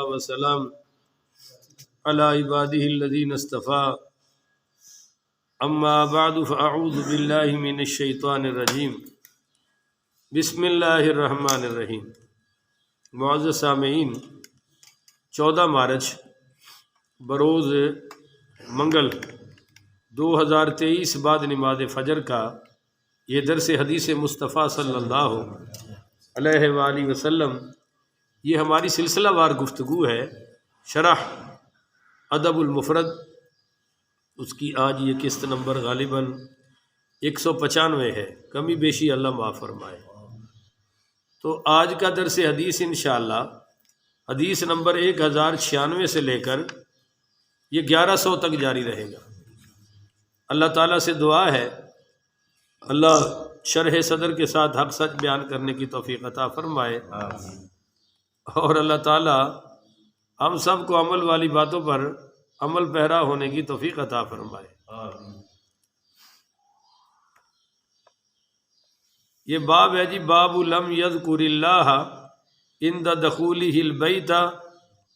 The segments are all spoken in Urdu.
وسلام على عباده الذين اصطفى اما بعد فاعوذ بالله من الشیطان الرجیم بسم اللہ الرحمن الرحیم۔ معزز سامعین، 14 مارچ بروز منگل 2023 بعد نماز فجر کا یہ درس حدیث مصطفیٰ صلی اللہ علیہ وآلہ وسلم، یہ ہماری سلسلہ وار گفتگو ہے شرح ادب المفرد۔ اس کی آج یہ قسط نمبر غالباً 195 ہے، کمی بیشی اللہ معاف فرمائے۔ تو آج کا درس حدیث انشاءاللہ حدیث نمبر 1096 سے لے کر یہ 1100 تک جاری رہے گا۔ اللہ تعالیٰ سے دعا ہے اللہ شرح صدر کے ساتھ حق سچ بیان کرنے کی توفیق عطا فرمائے، اور اللہ تعالیٰ ہم سب کو عمل والی باتوں پر عمل پیرا ہونے کی توفیق عطا فرمائے۔ یہ باب ہے جی، باب لم یذکر اللہ عند دخولہ البیت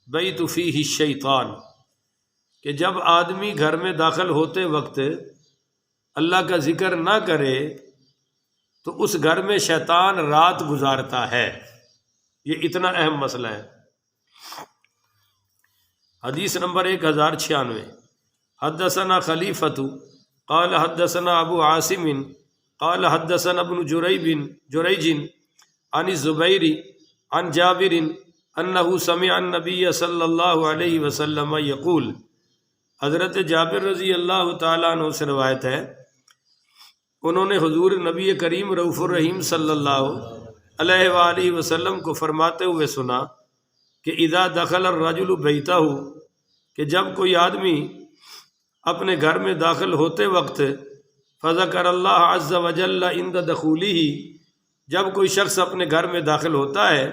بیت فیہ الشیطان، کہ جب آدمی گھر میں داخل ہوتے وقت اللہ کا ذکر نہ کرے تو اس گھر میں شیطان رات گزارتا ہے۔ یہ اتنا اہم مسئلہ ہے۔ حدیث نمبر 1096، حدثنا خلیفۃ قال حدثنا ابو عاصم قال حدثنا ابن جریج عن الزبیر عن جابر انہ سمع النبی صلی اللہ علیہ وسلم یقول، حضرت جابر رضی اللہ تعالیٰ عنہ سے روایت ہے، انہوں نے حضور نبی کریم رؤوف الرحیم صلی اللہ علیہ وآلہ وسلم کو فرماتے ہوئے سنا کہ اذا دخل الرجل بیتہ، کہ جب کوئی آدمی اپنے گھر میں داخل ہوتے وقت فذکر اللہ عز وجل عند دخولہ، جب کوئی شخص اپنے گھر میں داخل ہوتا ہے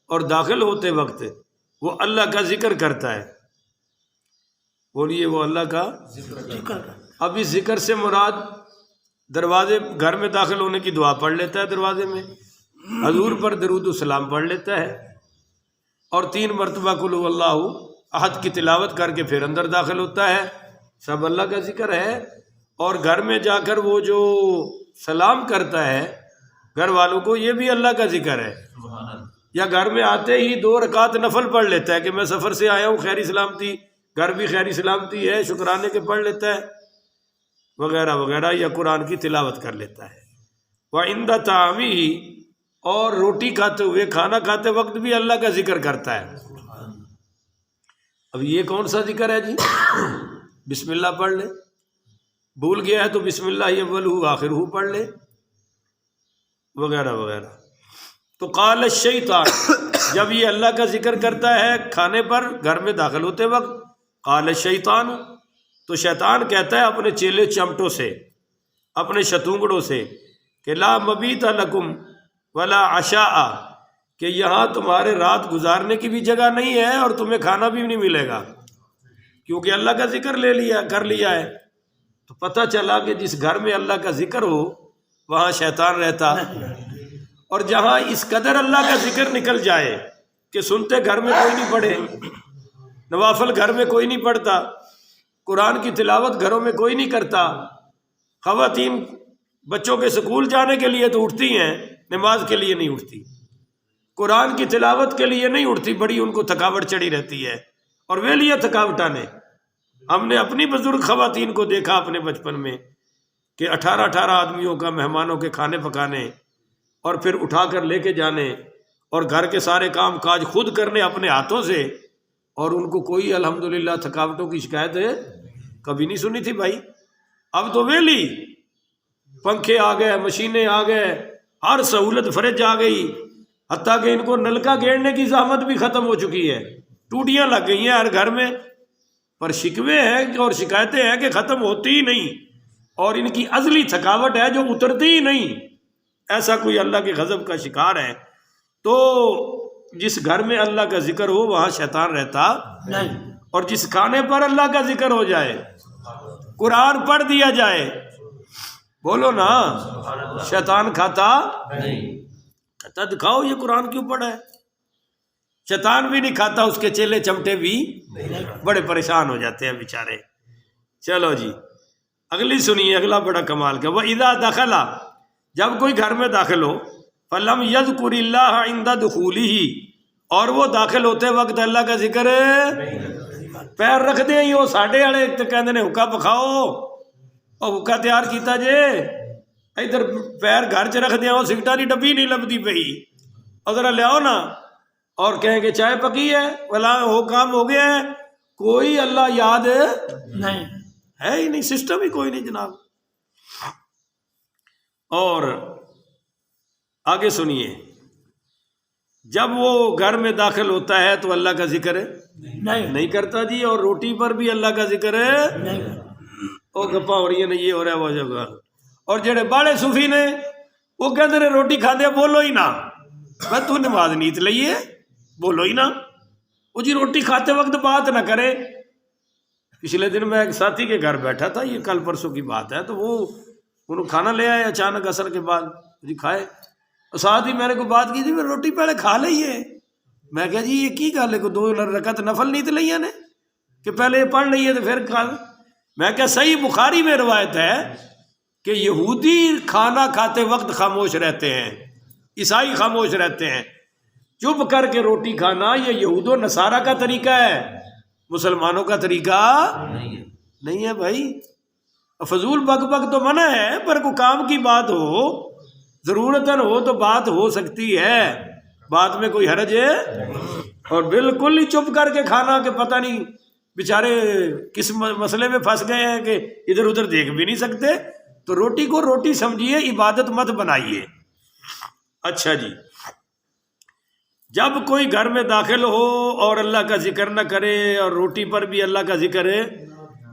اور داخل ہوتے وقت وہ اللہ کا ذکر کرتا ہے، بولیے وہ اللہ کا ذکر۔ اب اس ذکر سے مراد دروازے گھر میں داخل ہونے کی دعا پڑھ لیتا ہے، دروازے میں حضور پر درود و سلام پڑھ لیتا ہے، اور 3 مرتبہ قل هو اللہ احد کی تلاوت کر کے پھر اندر داخل ہوتا ہے، سب اللہ کا ذکر ہے۔ اور گھر میں جا کر وہ جو سلام کرتا ہے گھر والوں کو، یہ بھی اللہ کا ذکر ہے۔ یا گھر میں آتے ہی 2 رکعت نفل پڑھ لیتا ہے کہ میں سفر سے آیا ہوں، خیری سلامتی، گھر بھی خیری سلامتی ہے، شکرانے کے پڑھ لیتا ہے وغیرہ وغیرہ، یا قرآن کی تلاوت کر لیتا ہے۔ وَعِنْدَ طَعَامِهِ، اور روٹی کھاتے ہوئے، کھانا کھاتے وقت بھی اللہ کا ذکر کرتا ہے۔ اب یہ کون سا ذکر ہے جی؟ بسم اللہ پڑھ لے، بھول گیا ہے تو بسم اللہ اولہ آخرہ پڑھ لے، وغیرہ وغیرہ۔ تو قال الشیطان، جب یہ اللہ کا ذکر کرتا ہے کھانے پر گھر میں داخل ہوتے وقت، قال الشیطان، تو شیطان کہتا ہے اپنے چیلے چمٹوں سے، اپنے شتونگڑوں سے کہ لا مبیت لکم ولا عشاء، کہ یہاں تمہارے رات گزارنے کی بھی جگہ نہیں ہے اور تمہیں کھانا بھی نہیں ملے گا، کیونکہ اللہ کا ذکر کر لیا ہے۔ تو پتہ چلا کہ جس گھر میں اللہ کا ذکر ہو وہاں شیطان رہتا، اور جہاں اس قدر اللہ کا ذکر نکل جائے کہ سنتے گھر میں کوئی نہیں پڑھے، نوافل گھر میں کوئی نہیں پڑھتا، قرآن کی تلاوت گھروں میں کوئی نہیں کرتا، خواتین بچوں کے سکول جانے کے لیے تو اٹھتی ہیں، نماز کے لیے نہیں اٹھتی، قرآن کی تلاوت کے لیے نہیں اٹھتی، بڑی ان کو تھکاوٹ چڑھی رہتی ہے، اور ویلیاں تھکاوٹاں نے۔ ہم نے اپنی بزرگ خواتین کو دیکھا اپنے بچپن میں کہ 18 آدمیوں کا مہمانوں کے کھانے پکانے، اور پھر اٹھا کر لے کے جانے، اور گھر کے سارے کام کاج خود کرنے اپنے ہاتھوں سے، اور ان کو کوئی الحمدللہ تھکاوٹوں کی شکایت ہے کبھی نہیں سنی تھی بھائی۔ اب تو ویلی، پنکھے آ گئے، مشینیں آ گئے، ہر سہولت، فریج آ گئی، حتیٰ کہ ان کو نلکا گیڑنے کی زحمت بھی ختم ہو چکی ہے، ٹوٹیاں لگ گئی ہیں ہر گھر میں، پر شکوے ہیں اور شکایتیں ہیں کہ ختم ہوتی ہی نہیں، اور ان کی ازلی تھکاوٹ ہے جو اترتی ہی نہیں۔ ایسا کوئی اللہ کے غضب کا شکار ہے۔ تو جس گھر میں اللہ کا ذکر ہو وہاں شیطان رہتا نہیں، اور جس کھانے پر اللہ کا ذکر ہو جائے، قرآن پڑھ دیا جائے، بولو نا، شیطان کھاتا نہیں، کہتا دکھاؤ یہ قرآن کیوں پڑھا ہے۔ شیطان بھی نہیں کھاتا، اس کے چیلے چمٹے بھی بڑے پریشان ہو جاتے ہیں بیچارے۔ چلو جی اگلی سنیے، اگلا بڑا کمال کا، وَإِذَا دَخَلَ، جب کوئی گھر میں داخل ہو، فَلَمْ يَذْكُرِ اللَّهَ عِنْدَ دُخُولِهِ، اور وہ داخل ہوتے وقت اللہ کا ذکر پیر رکھ دیں ہی وہ ساڈے والے تو کہندے نے حکا پکھاؤ، اور حکا تیار کیتا جے ادھر پیر گھر چ رکھ دیا، وہ سگٹا کی ڈبی نہیں لبدی پئی، اور ذرا لیاؤ نا، اور کہیں کہ چائے پکی ہے، بلا وہ کام ہو گیا ہے، کوئی اللہ یاد نہیں ہے ہی نہیں، سسٹم ہی کوئی نہیں جناب۔ اور آگے سنیے، جب وہ گھر میں داخل ہوتا ہے تو اللہ کا ذکر نہیں کرتا جی، اور روٹی پر بھی اللہ کا ذکر وہ گپا ہو رہی ہے، نہیں یہ ہو رہا ہے وہ جگہ۔ اور جڑے باڑے صوفی نے وہ کہتے ہیں روٹی کھاندے بولو ہی نہ، میں تو نماز نیت لئیے بولو ہی نہ، وہ جی روٹی کھاتے وقت بات نہ کرے۔ پچھلے دن میں ایک ساتھی کے گھر بیٹھا تھا، یہ کل پرسوں کی بات ہے، تو وہ انہوں کھانا لے آئے اچانک عصر کے بعد جی کھائے، اور ساتھ ہی میں نے کوئی بات کی تھی، میں روٹی پہلے کھا لئیے، میں کہا جی یہ کی گل ہے، کوئی 2 رکعت نفل نیت لئیے نے کہ پہلے یہ پڑھ لئیے تو پھر کھا، میں کہا صحیح بخاری میں روایت ہے کہ یہودی کھانا کھاتے وقت خاموش رہتے ہیں، عیسائی خاموش رہتے ہیں، چپ کر کے روٹی کھانا یہ یہود و نصارہ کا طریقہ ہے، مسلمانوں کا طریقہ نہیں ہے بھائی۔ فضول بک بک تو منع ہے، پر کوئی کام کی بات ہو، ضرورتاً ہو تو بات ہو سکتی ہے، بات میں کوئی حرج ہے، اور بالکل ہی چپ کر کے کھانا کہ پتہ نہیں بیچارے کس مسئلے میں پھنس گئے ہیں کہ ادھر ادھر دیکھ بھی نہیں سکتے، تو روٹی کو روٹی سمجھیے، عبادت مت بنائیے۔ اچھا جی، جب کوئی گھر میں داخل ہو اور اللہ کا ذکر نہ کرے اور روٹی پر بھی اللہ کا ذکر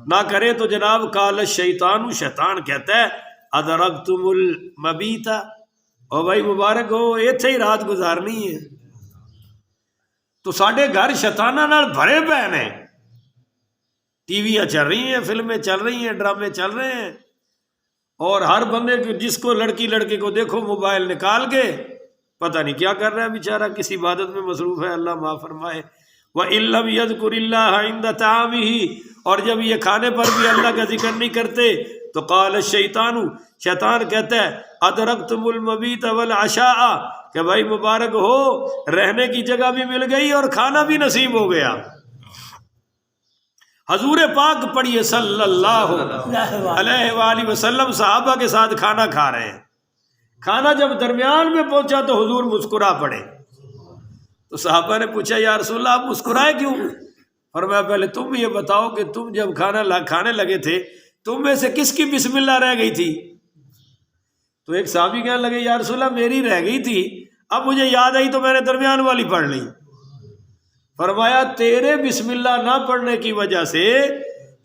نہ کرے تو جناب قال الشیطان، شیطان کہتا ہے ادرکتم المبیت، او بھائی مبارک ہو ایتھے ہی رات گزارنی ہے۔ تو ساڈے گھر شیطاناں نال بھرے پے نے، ٹی ویاں چل رہی ہیں، فلمیں چل رہی ہیں، ڈرامے چل رہے ہیں، اور ہر بندے کو جس کو لڑکی لڑکے کو دیکھو موبائل نکال کے پتہ نہیں کیا کر رہا ہے بیچارہ، کسی عبادت میں مصروف ہے، اللہ معاف فرمائے۔ وَإِن لَّمْ يَذْكُرِ اللَّهَ عِندَ طَعَامِهِ، اور جب یہ کھانے پر بھی اللہ کا ذکر نہیں کرتے تو قال الشیطان، شیطان کہتا ہے ادرکتم المبیت والعشاء، کہ بھائی مبارک ہو رہنے کی جگہ بھی مل گئی اور کھانا بھی نصیب ہو گیا۔ حضور پاک پڑھیے صلی اللہ علیہ وآلہ وسلم صحابہ کے ساتھ کھانا کھا رہے ہیں، کھانا جب درمیان میں پہنچا تو حضور مسکرا پڑے، تو صحابہ نے پوچھا یا رسول اللہ آپ مسکرائے کیوں؟ فرمایا پہلے تم یہ بتاؤ کہ تم جب کھانے لگے تھے تم میں سے کس کی بسم اللہ رہ گئی تھی؟ تو ایک صحابی کہنے لگے یا رسول اللہ میری رہ گئی تھی، اب مجھے یاد آئی تو میں نے درمیان والی پڑھ لی۔ فرمایا تیرے بسم اللہ نہ پڑھنے کی وجہ سے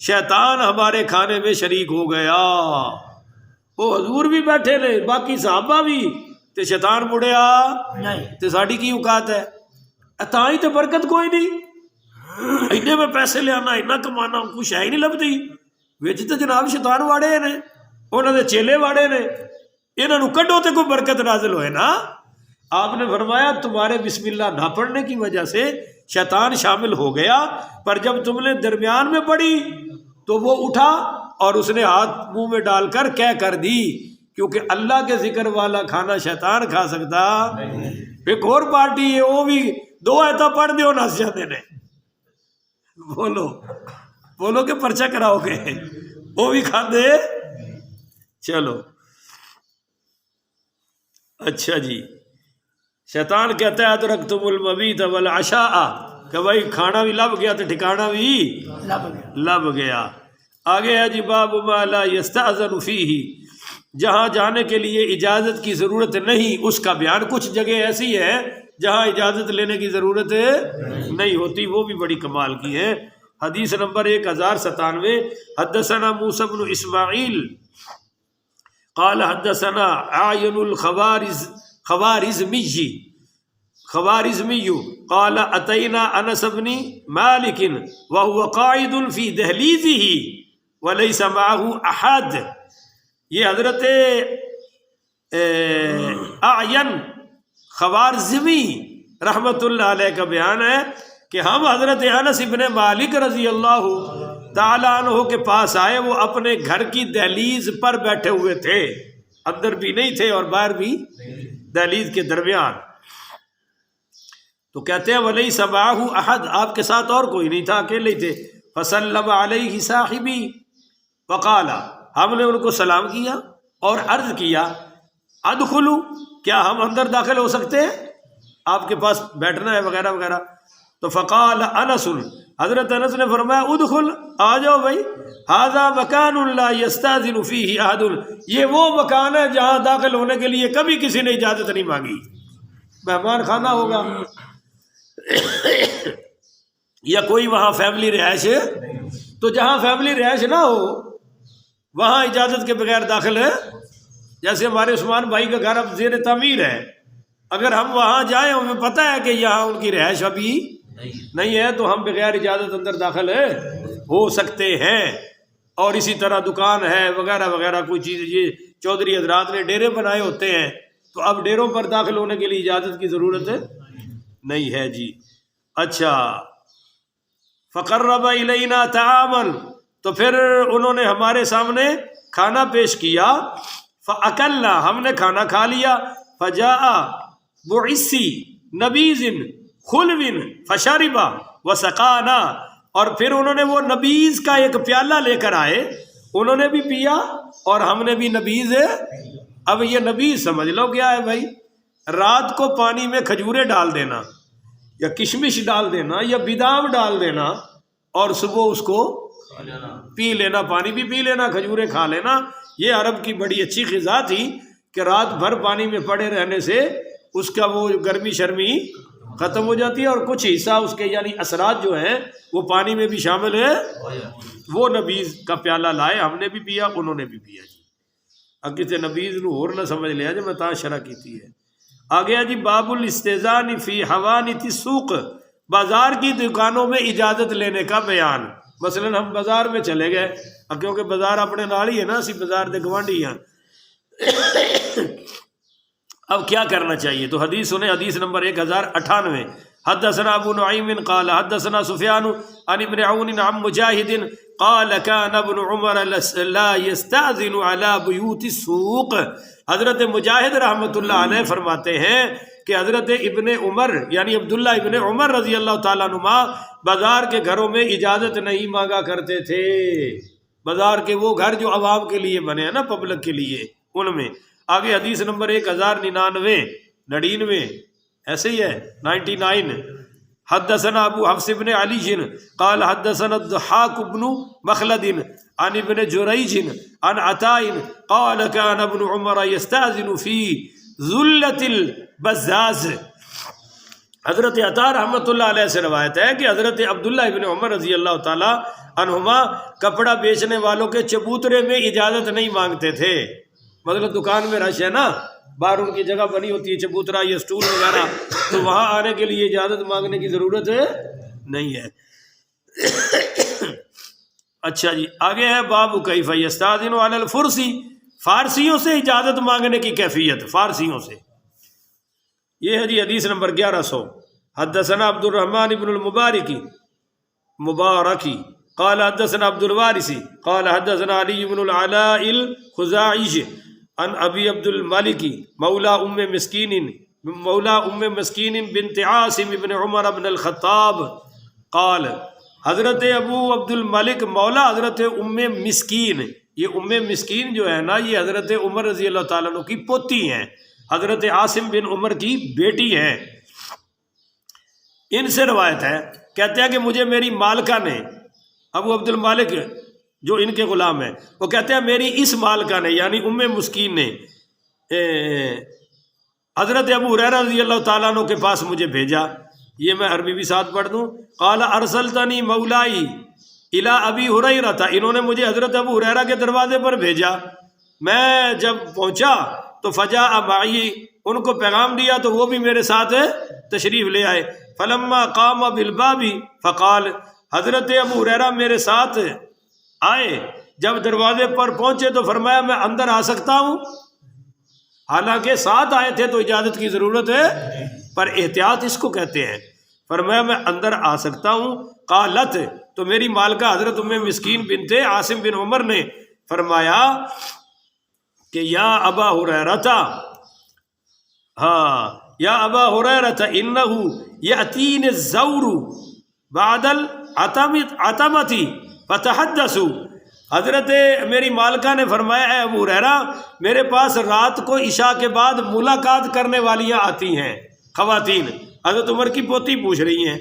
شیطان ہمارے کھانے میں شریک ہو گیا، وہ حضور بھی بیٹھے نے باقی صحابہ بھی، تے شیطان مڑیا نہیں، تے ساڑی کی اوقات ہے اتائی تے برکت کوئی نہیں، اینے میں پیسے لے آنا، اینا کمانا، کچھ ہے ہی نہیں لبدی، وچ تے جناب شیطان واڑے نے، انہوں نے چیلے واڑے نے، انہوں نے کڈو تے کوئی برکت نازل ہوئے نا۔ آپ نے فرمایا تمہارے بسم اللہ نہ پڑھنے کی وجہ سے شیطان شامل ہو گیا، پر جب تم نے درمیان میں پڑھی تو وہ اٹھا اور اس نے ہاتھ منہ میں ڈال کر کہہ کر دی، کیونکہ اللہ کے ذکر والا کھانا شیطان کھا سکتا۔ ایک اور پارٹی ہے وہ بھی 2 ایتا پڑھ دیو نس جاتے نے، بولو کہ پرچہ کراؤ گے، وہ بھی کھا دے۔ چلو اچھا جی، شیطان کہتا ہے ادرکتم المبیت والعشاء، کہ بھائی کھانا بھی لب گیا تو ٹھکانا بھی لب گیا۔ آگے ہے جی باب ما لا یستأذن فیہ، جہاں جانے کے لیے اجازت کی ضرورت نہیں اس کا بیان۔ کچھ جگہ ایسی ہے جہاں اجازت لینے کی ضرورت نہیں ہوتی، وہ بھی بڑی کمال کی ہے۔ حدیث نمبر 1097، حدثنا موسیٰ بن اسماعیل قال حدثنا عاین خوارزمی قال اتینا انس بن مالک وهو قاعد فی دہلیزہ ولیس معه احد۔ یہ حضرت اعین خوارزمی رحمت اللہ علیہ کا بیان ہے کہ ہم حضرت انس ابن مالک رضی اللہ تعالیٰ عنہ کے پاس آئے، وہ اپنے گھر کی دہلیز پر بیٹھے ہوئے تھے، اندر بھی نہیں تھے اور باہر بھی، دہلیز کے درمیان۔ تو کہتے ہیں وَلَيْسَ مَعَهُ أَحَدٌ، آپ کے ساتھ اور کوئی نہیں تھا، اکیلے ہی تھے۔ فَسَلَّمَ عَلَيْهِ صَاحِبِي وَقَالَ، ہم نے ان کو سلام کیا اور عرض کیا ادخلوا، کیا ہم اندر داخل ہو سکتے ہیں، آپ کے پاس بیٹھنا ہے وغیرہ وغیرہ۔ تو فقال انس، حضرت انس نے فرمایا ادخل، آ جاؤ بھائی، ھذا مکان لا یستاذن فیہ احد، یہ وہ مکان ہے جہاں داخل ہونے کے لیے کبھی کسی نے اجازت نہیں مانگی، مہمان خانہ ہوگا یا کوئی وہاں فیملی رہائش ہے، تو جہاں فیملی رہائش نہ ہو وہاں اجازت کے بغیر داخل ہے۔ جیسے ہمارے عثمان بھائی کا گھر اب زیر تعمیر ہے، اگر ہم وہاں جائیں، ہمیں پتہ ہے کہ یہاں ان کی رہائش ابھی نہیں ہے، تو ہم بغیر اجازت اندر داخل ہو سکتے ہیں۔ اور اسی طرح دکان ہے وغیرہ وغیرہ کوئی چیز، یہ چودھری حضرات نے ڈیرے بنائے ہوتے ہیں، تو اب ڈیروں پر داخل ہونے کے لیے اجازت کی ضرورت نہیں ہے جی۔ اچھا، فقرب الینا طعاما، تو پھر انہوں نے ہمارے سامنے کھانا پیش کیا، فاکلنا، ہم نے کھانا کھا لیا، فجاء بعصی نبیذ خلو فشرب وسقانا، اور پھر انہوں نے وہ نبیذ کا ایک پیالہ لے کر آئے، انہوں نے بھی پیا اور ہم نے بھی نبیذ۔ اب یہ نبیذ سمجھ لو کیا ہے بھائی، رات کو پانی میں کھجورے ڈال دینا یا کشمش ڈال دینا یا بادام ڈال دینا اور صبح اس کو پی لینا، پانی بھی پی لینا، کھجورے کھا لینا۔ یہ عرب کی بڑی اچھی غذا تھی کہ رات بھر پانی میں پڑے رہنے سے اس کا وہ گرمی شرمی ختم ہو جاتی ہے، اور کچھ حصہ اس کے یعنی اثرات جو ہیں وہ پانی میں بھی شامل ہے۔ وہ نبیذ کا پیالہ لائے، ہم نے بھی پیا، انہوں نے بھی پیا جی۔ اب کسی نبیذ نو اور نہ سمجھ لیا جی، میں تاں شرح کیتی ہے۔ آگے جی باب الاستئذان فی حوانت السوق، بازار کی دکانوں میں اجازت لینے کا بیان۔ مثلا ہم بازار میں چلے گئے، کیونکہ بازار اپنے نال ہی ہے نا، اسی بازار دے گوانڈی ہیں، اب کیا کرنا چاہیے؟ تو حدیث سنیں، حدیث نمبر 1098، حدثنا ابو نعیم قال حدثنا سفیان عن ابن عون عن مجاہد قال كان ابن عمر لا يستأذن على بيوت السوق۔ حضرت مجاہد رحمۃ اللہ علیہ فرماتے ہیں کہ حضرت ابن عمر یعنی عبداللہ ابن عمر رضی اللہ تعالیٰ عنہما بازار کے گھروں میں اجازت نہیں مانگا کرتے تھے۔ بازار کے وہ گھر جو عوام کے لیے بنے ہیں نا، پبلک کے لیے، ان میں۔ آگے حدیث نمبر 1099 ایسے ہی ہے 99، حدثنا ابو حفص بن علی قال حدثنا الضحاک بن مخلد عن ابن جریج عن عطاء قال كان ابن عمر يستأذن في ذلة البزاز۔ حضرت عطا رحمۃ اللہ علیہ سے روایت ہے کہ حضرت عبداللہ ابن عمر رضی اللہ تعالی عنہما کپڑا بیچنے والوں کے چبوترے میں اجازت نہیں مانگتے تھے۔ مطلب دکان میں رش ہے نا، باہر ان کی جگہ بنی ہوتی ہے چبوترا یا سٹول وغیرہ، تو وہاں آنے کے لیے اجازت مانگنے کی ضرورت نہیں ہے۔ اچھا جی، آگے ہے باب کیف یستاذن علی الفرسی، فارسیوں سے اجازت مانگنے کی کیفیت، فارسیوں سے۔ یہ ہے جی حدیث نمبر 1100، حدثنا عبد الرحمن بن مبارکی قال حدثنا عبد الوارث قال حدثنا علی بن العلاء الخزاعی عن ابی عبد الملک مولا ام مسکین بنت عاصم بن عمر بن الخطاب قال، حضرت ابو عبد الملک مولا حضرت ام مسکین، یہ ام مسکین جو ہے نا، یہ حضرت عمر رضی اللہ تعالیٰ عنہ کی پوتی ہیں، حضرت عاصم بن عمر کی بیٹی ہیں۔ ان سے روایت ہے، کہتے ہیں کہ مجھے میری مالکہ نے، ابو عبد المالک جو ان کے غلام ہیں، وہ کہتے ہیں میری اس مالکہ نے یعنی ام مسکین نے حضرت ابو ہریرہ رضی اللہ تعالیٰ عنہ کے پاس مجھے بھیجا۔ یہ میں عربی بھی ساتھ پڑھ دوں، قال ارسلتنی مولائی الی ابی ہریرہ، انہوں نے مجھے حضرت ابو ہریرہ کے دروازے پر بھیجا۔ میں جب پہنچا تو فجاء معی، ان کو پیغام دیا تو وہ بھی میرے ساتھ تشریف لے آئے۔ فلما قام بالباب فقال، حضرت ابو ہریرہ میرے ساتھ آئے، جب دروازے پر پہنچے تو فرمایا میں اندر آ سکتا ہوں؟ حالانکہ ساتھ آئے تھے تو اجازت کی ضرورت پر احتیاط اس کو کہتے ہیں. فرمایا میں اندر آ سکتا ہوں. قالت تو میری مالکہ حضرت ام مسکین بنت عاصم بن عمر نے فرمایا کہ یا ابا ہریرہ، ہاں یا ابا ہریرہ انہ یاتین الزور بعد العتمۃ فتحدثوا. حضرت میری مالکہ نے فرمایا اے ابو ہریرہ، میرے پاس رات کو عشاء کے بعد ملاقات کرنے والیاں آتی ہیں، خواتین. حضرت عمر کی پوتی پوچھ رہی ہیں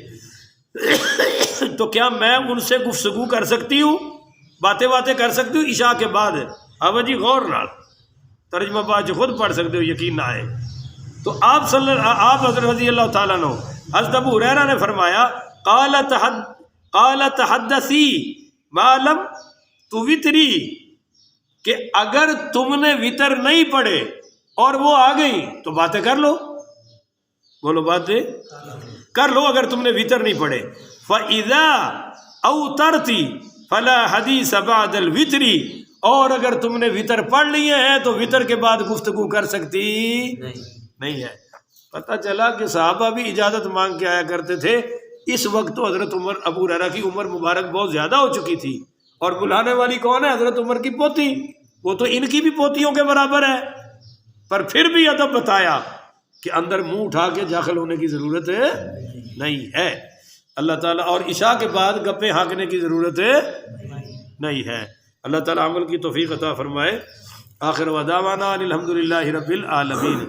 تو کیا میں ان سے گفتگو کر سکتی ہوں، باتیں کر سکتی ہوں عشاء کے بعد؟ اب جی غور نال ترجمہ پاک خود پڑھ سکتے ہو، یقین نہ آئے تو. آپ حضرت رضی اللہ تعالیٰ عنہ حضرت ابو ہریرہ نے فرمایا قالت حدثی ما لم توتری، کہ اگر تم نے وطر نہیں پڑھے اور وہ آ گئی تو باتیں کر لو. بولو باتیں کر لو اگر تم نے وطر نہیں پڑھے. فَإِذَا أَوْتَرْتِ فَلَا حَدِيثَ بَعْدَ الْوِتْرِ، اور اگر تم نے وطر پڑھ لیے ہیں تو وطر کے بعد گفتگو کر سکتی نہیں ہے. پتہ چلا کہ صحابہ بھی اجازت مانگ کے آیا کرتے تھے. اس وقت تو حضرت عمر ابو ہریرہ کی عمر مبارک بہت زیادہ ہو چکی تھی، اور بلانے والی کون ہے؟ حضرت عمر کی پوتی. وہ تو ان کی بھی پوتیوں کے برابر ہے، پر پھر بھی ادب بتایا کہ اندر منہ اٹھا کے داخل ہونے کی ضرورت نہیں ہے. اللہ تعالیٰ اور عشاء کے بعد گپیں ہانکنے کی ضرورت نہیں ہے. اللہ تعالیٰ عمل کی توفیق عطا فرمائے. آخر ودعوانا الحمدللہ رب العالمین.